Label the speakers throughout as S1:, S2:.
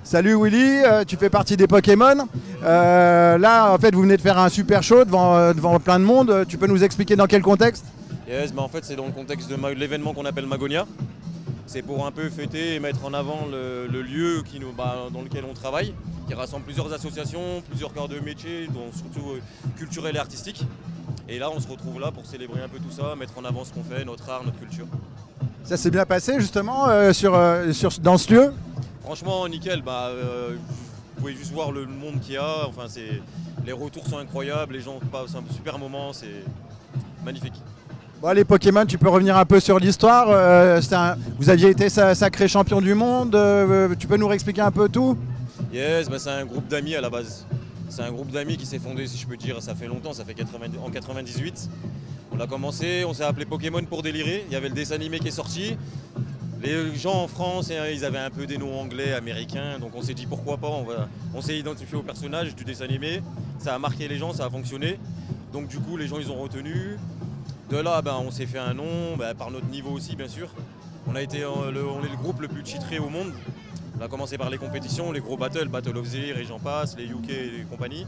S1: Salut Willy, tu fais partie des Pokémon. Là, en fait, vous venez de faire un super show devant plein de monde. Tu peux nous expliquer dans quel contexte?
S2: Yes, en fait, c'est dans le contexte de l'événement qu'on appelle Magonia. C'est pour un peu fêter et mettre en avant le lieu dans lequel on travaille, qui rassemble plusieurs associations, plusieurs corps de métier, dont surtout culturels et artistiques. Et là, on se retrouve là pour célébrer un peu tout ça, mettre en avant ce qu'on fait, notre art, notre culture.
S1: Ça s'est bien passé justement dans ce lieu?
S2: Franchement, nickel. Vous pouvez juste voir le monde qu'il y a. Enfin, les retours sont incroyables, les gens passent un super moment, c'est magnifique.
S1: Bon, les Pokémon, tu peux revenir un peu sur l'histoire. Vous aviez été sacré champion du monde. Tu peux nous réexpliquer un peu tout?
S2: Yes, c'est un groupe d'amis à la base. C'est un groupe d'amis qui s'est fondé, si je peux dire, ça fait longtemps, ça fait en 98. On a commencé, on s'est appelé Pokémon pour délirer. Il y avait le dessin animé qui est sorti. Les gens en France, ils avaient un peu des noms anglais, américains, donc on s'est dit pourquoi pas, on s'est identifié au personnage du dessin animé. Ça a marqué les gens, ça a fonctionné. Donc du coup, les gens, ils ont retenu. De là, on s'est fait un nom, par notre niveau aussi, bien sûr. On est le groupe le plus titré au monde. On a commencé par les compétitions, les gros battles, Battle of the Year et j'en passe, les UK et compagnie.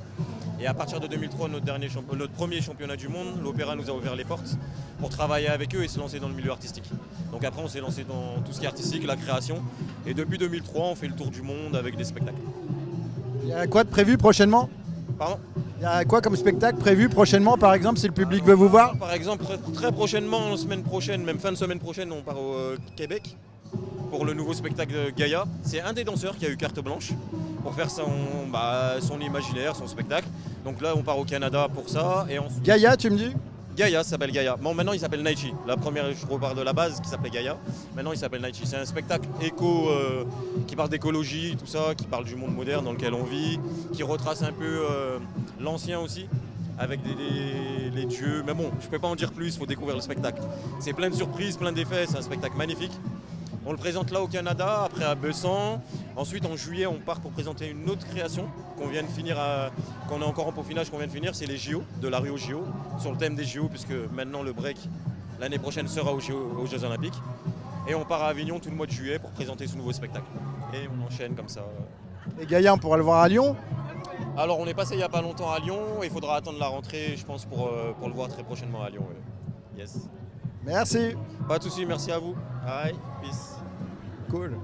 S2: Et à partir de 2003, notre premier championnat du monde, l'Opéra nous a ouvert les portes pour travailler avec eux et se lancer dans le milieu artistique. Donc après, on s'est lancé dans tout ce qui est artistique, la création. Et depuis 2003, on fait le tour du monde avec des spectacles.
S1: Il y a quoi de prévu prochainement?
S2: Pardon?
S1: Il y a quoi comme spectacle prévu prochainement, par exemple, si le public veut vous voir?
S2: Par exemple, très prochainement, la semaine prochaine, même fin de semaine prochaine, on part au Québec pour le nouveau spectacle de Gaïa. C'est un des danseurs qui a eu carte blanche pour faire son imaginaire, son spectacle. Donc là, on part au Canada pour ça. Et
S1: Gaïa, tu me dis?
S2: Gaïa s'appelle Gaïa. Bon, maintenant, il s'appelle Naichi. La première, je repars de la base, qui s'appelait Gaïa. Maintenant, il s'appelle Naichi. C'est un spectacle qui parle d'écologie, tout ça, qui parle du monde moderne dans lequel on vit, qui retrace un peu l'ancien aussi, avec les dieux. Mais bon, je ne peux pas en dire plus, il faut découvrir le spectacle. C'est plein de surprises, plein d'effets, c'est un spectacle magnifique. On le présente là au Canada, après à Bessan. Ensuite, en juillet, on part pour présenter une autre création qu'on vient de finir, qu'on est encore en peaufinage, qu'on vient de finir, c'est les JO, de la rue aux JO, sur le thème des JO, puisque maintenant le break, l'année prochaine, sera aux Jeux Olympiques. Et on part à Avignon tout le mois de juillet pour présenter ce nouveau spectacle. Et on enchaîne comme ça.
S1: Et Gaïa, on pourra le voir à Lyon?
S2: Alors, on est passé il n'y a pas longtemps à Lyon, il faudra attendre la rentrée, je pense, pour le voir très prochainement à Lyon. Yes.
S1: Merci.
S2: Pas de soucis, merci à vous. Bye, peace.
S1: Cool.